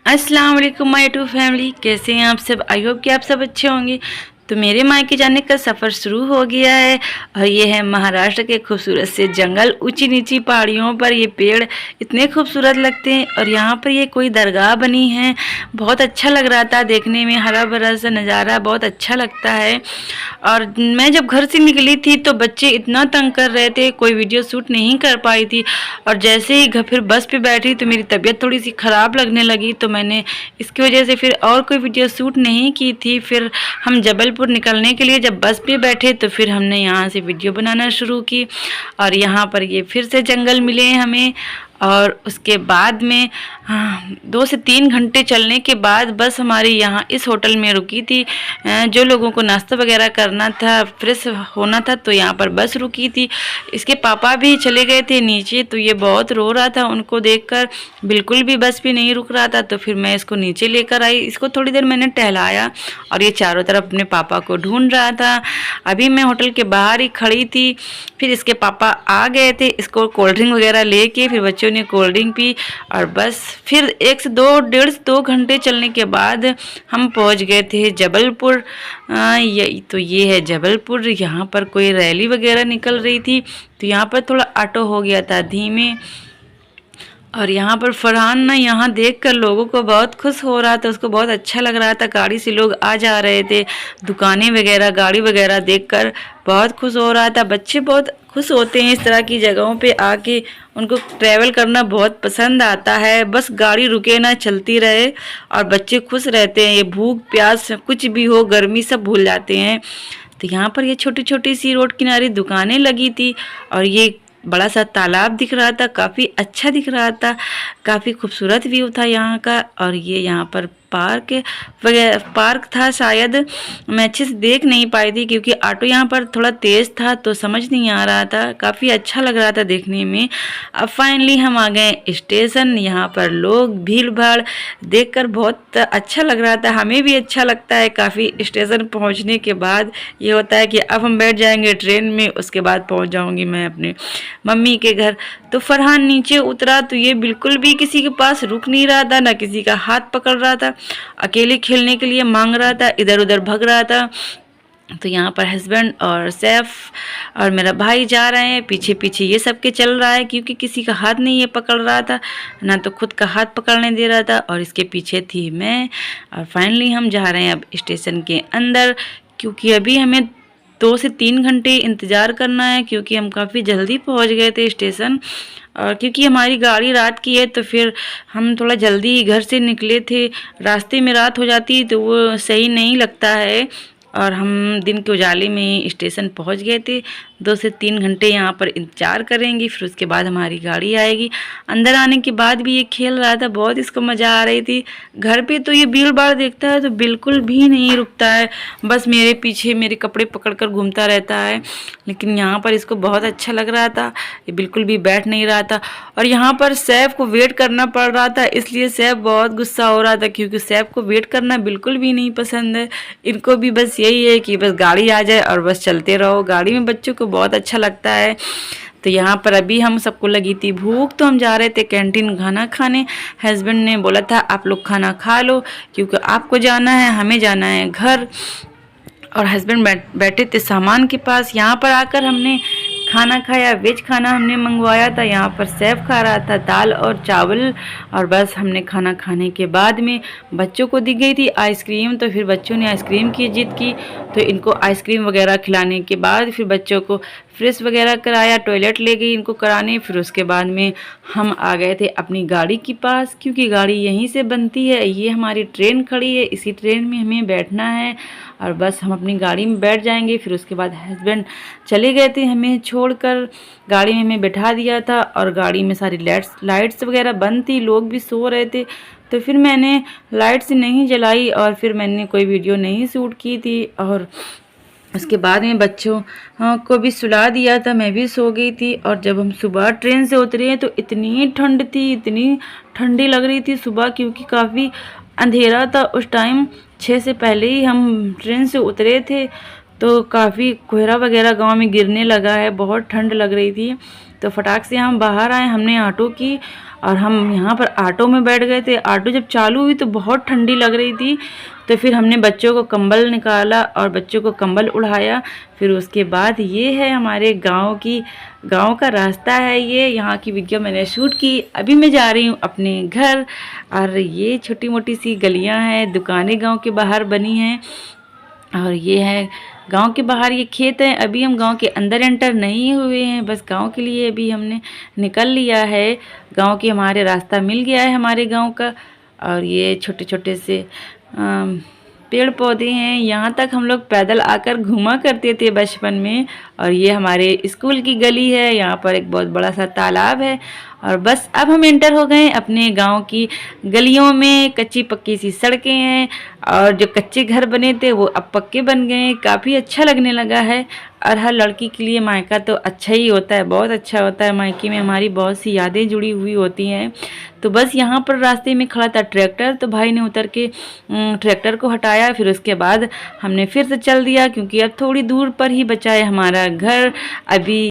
अस्सलाम वालेकुम my YouTube family, कैसे हैं आप सब। आई होप कि आप सब अच्छे होंगे। तो मेरे मायके जाने का सफ़र शुरू हो गया है और ये है महाराष्ट्र के खूबसूरत से जंगल। ऊंची नीची पहाड़ियों पर ये पेड़ इतने खूबसूरत लगते हैं और यहाँ पर ये कोई दरगाह बनी है। बहुत अच्छा लग रहा था देखने में, हरा भरा सा नज़ारा बहुत अच्छा लगता है। और मैं जब घर से निकली थी तो बच्चे इतना तंग कर रहे थे, कोई वीडियो शूट नहीं कर पाई थी। और जैसे ही फिर बस पे बैठी तो मेरी तबीयत थोड़ी सी ख़राब लगने लगी, तो मैंने इसकी वजह से फिर और कोई वीडियो शूट नहीं की थी। फिर हम जबलपुर निकलने के लिए जब बस पे बैठे तो फिर हमने यहाँ से वीडियो बनाना शुरू की। और यहाँ पर ये फिर से जंगल मिले हमें। और उसके बाद में 2 से 3 घंटे चलने के बाद बस हमारी यहाँ इस होटल में रुकी थी। जो लोगों को नाश्ता वगैरह करना था, फ्रेश होना था, तो यहाँ पर बस रुकी थी। इसके पापा भी चले गए थे नीचे, तो ये बहुत रो रहा था। उनको देखकर बिल्कुल भी बस भी नहीं रुक रहा था, तो फिर मैं इसको नीचे लेकर आई। इसको थोड़ी देर मैंने टहलाया और ये चारों तरफ अपने पापा को ढूंढ रहा था। अभी मैं होटल के बाहर ही खड़ी थी, फिर इसके पापा आ गए थे। इसको कोल्ड ड्रिंक वगैरह लेके फिर बच्चों ने कोल्ड ड्रिंक पी और बस फिर 1 से 2 घंटे चलने के बाद हम पहुंच गए थे जबलपुर। ये है जबलपुर। यहाँ पर कोई रैली वगैरह निकल रही थी, तो यहाँ पर थोड़ा ऑटो हो गया था धीमे। और यहाँ पर फरहान ना यहाँ देखकर लोगों को बहुत खुश हो रहा था, उसको बहुत अच्छा लग रहा था। गाड़ी से लोग आ जा रहे थे, दुकानें वगैरह गाड़ी वगैरह देखकर बहुत खुश हो रहा था। बच्चे बहुत खुश होते हैं इस तरह की जगहों पे आके, उनको ट्रैवल करना बहुत पसंद आता है। बस गाड़ी रुके ना, चलती रहे और बच्चे खुश रहते हैं। ये भूख प्यास कुछ भी हो, गर्मी सब भूल जाते हैं। तो यहाँ पर ये छोटी छोटी सी रोड किनारे दुकानें लगी थी और ये बड़ा सा तालाब दिख रहा था, काफ़ी अच्छा दिख रहा था, काफ़ी खूबसूरत व्यू था यहाँ का। और ये यहाँ पर पार्क था शायद, मैं अच्छे से देख नहीं पाई थी क्योंकि ऑटो यहाँ पर थोड़ा तेज़ था तो समझ नहीं आ रहा था। काफ़ी अच्छा लग रहा था देखने में। अब फाइनली हम आ गए स्टेशन। यहाँ पर लोग भीड़ भाड़ देखकर बहुत अच्छा लग रहा था, हमें भी अच्छा लगता है काफ़ी। स्टेशन पहुँचने के बाद ये होता है कि अब हम बैठ जाएंगे ट्रेन में, उसके बाद पहुँच जाऊँगी मैं अपने मम्मी के घर। तो फरहान नीचे उतरा तो ये बिल्कुल भी किसी के पास रुक नहीं रहा था, ना किसी का हाथ पकड़ रहा था, अकेले खेलने के लिए मांग रहा था, इधर उधर भग रहा था। तो यहाँ पर हस्बैंड और सैफ और मेरा भाई जा रहे हैं, पीछे पीछे ये सब के चल रहा है क्योंकि किसी का हाथ नहीं ये पकड़ रहा था, ना तो खुद का हाथ पकड़ने दे रहा था। और इसके पीछे थी मैं। और फाइनली हम जा रहे हैं अब स्टेशन के अंदर, क्योंकि अभी हमें 2 से 3 घंटे इंतज़ार करना है क्योंकि हम काफ़ी जल्दी पहुंच गए थे स्टेशन। और क्योंकि हमारी गाड़ी रात की है तो फिर हम थोड़ा जल्दी घर से निकले थे। रास्ते में रात हो जाती तो वो सही नहीं लगता है। और हम दिन के उजाले में स्टेशन पहुंच गए थे। 2 से 3 घंटे यहाँ पर इंतज़ार करेंगे, फिर उसके बाद हमारी गाड़ी आएगी। अंदर आने के बाद भी ये खेल रहा था, बहुत इसको मज़ा आ रही थी। घर पे तो ये भीड़ भाड़ देखता है तो बिल्कुल भी नहीं रुकता है, बस मेरे पीछे मेरे कपड़े पकड़कर घूमता रहता है। लेकिन यहाँ पर इसको बहुत अच्छा लग रहा था, ये बिल्कुल भी बैठ नहीं रहा था। और यहाँ पर सैफ को वेट करना पड़ रहा था, इसलिए सैफ बहुत गुस्सा हो रहा था क्योंकि सैफ को वेट करना बिल्कुल भी नहीं पसंद है। इनको भी बस यही है कि बस गाड़ी आ जाए और बस चलते रहो। गाड़ी में बच्चों को बहुत अच्छा लगता है। तो यहाँ पर अभी हम सबको लगी थी भूख, तो हम जा रहे थे कैंटीन खाना खाने। हस्बैंड ने बोला था आप लोग खाना खा लो क्योंकि आपको जाना है, हमें जाना है घर। और हस्बैंड बैठे थे सामान के पास। यहाँ पर आकर हमने खाना खाया, वेज खाना हमने मंगवाया था। यहाँ पर सैफ खा रहा था दाल और चावल। और बस हमने खाना खाने के बाद में बच्चों को दी गई थी आइसक्रीम, तो फिर बच्चों ने आइसक्रीम की जिद की, तो इनको आइसक्रीम वगैरह खिलाने के बाद फिर बच्चों को फ्रेश वगैरह कराया, टॉयलेट ले गई इनको कराने। फिर उसके बाद में हम आ गए थे अपनी गाड़ी के पास क्योंकि गाड़ी यहीं से बनती है। ये हमारी ट्रेन खड़ी है, इसी ट्रेन में हमें बैठना है और बस हम अपनी गाड़ी में बैठ जाएंगे। फिर उसके बाद हस्बैंड चले गए थे हमें छोड़कर, गाड़ी में हमें बैठा दिया था और गाड़ी में सारी लाइट्स वगैरह बंद थी, लोग भी सो रहे थे। तो फिर मैंने लाइट्स नहीं जलाई और फिर मैंने कोई वीडियो नहीं शूट की थी। और उसके बाद में बच्चों को भी सुला दिया था, मैं भी सो गई थी। और जब हम सुबह ट्रेन से उतरे हैं तो इतनी ठंड थी, इतनी ठंडी लग रही थी सुबह, क्योंकि काफ़ी अंधेरा था उस टाइम। 6 से पहले ही हम ट्रेन से उतरे थे तो काफ़ी कोहरा वगैरह गांव में गिरने लगा है, बहुत ठंड लग रही थी। तो फटाक से हम बाहर आए, हमने ऑटो की और हम यहाँ पर ऑटो में बैठ गए थे। ऑटो जब चालू हुई तो बहुत ठंडी लग रही थी, तो फिर हमने बच्चों को कंबल निकाला और बच्चों को कंबल उड़ाया। फिर उसके बाद ये है हमारे गांव का रास्ता है, ये यहाँ की वीडियो मैंने शूट की। अभी मैं जा रही हूँ अपने घर, और ये छोटी मोटी सी गलियाँ हैं, दुकानें गांव के बाहर बनी हैं, और ये है गांव के बाहर ये खेत हैं। अभी हम गांव के अंदर एंटर नहीं हुए हैं, बस गांव के लिए अभी हमने निकल लिया है। गांव के हमारे रास्ता मिल गया है हमारे गांव का, और ये छोटे छोटे से पेड़ पौधे हैं। यहाँ तक हम लोग पैदल आकर घूमा करते थे बचपन में। और ये हमारे स्कूल की गली है, यहाँ पर एक बहुत बड़ा सा तालाब है। और बस अब हम एंटर हो गए अपने गांव की गलियों में। कच्ची पक्की सी सड़कें हैं, और जो कच्चे घर बने थे वो अब पक्के बन गए हैं। काफ़ी अच्छा लगने लगा है, और हर लड़की के लिए मायका तो अच्छा ही होता है, बहुत अच्छा होता है। मायके में हमारी बहुत सी यादें जुड़ी हुई होती हैं। तो बस यहाँ पर रास्ते में खड़ा था ट्रैक्टर, तो भाई ने उतर के ट्रैक्टर को हटाया। फिर उसके बाद हमने फिर से चल दिया, क्योंकि अब थोड़ी दूर पर ही बचा है हमारा घर। अभी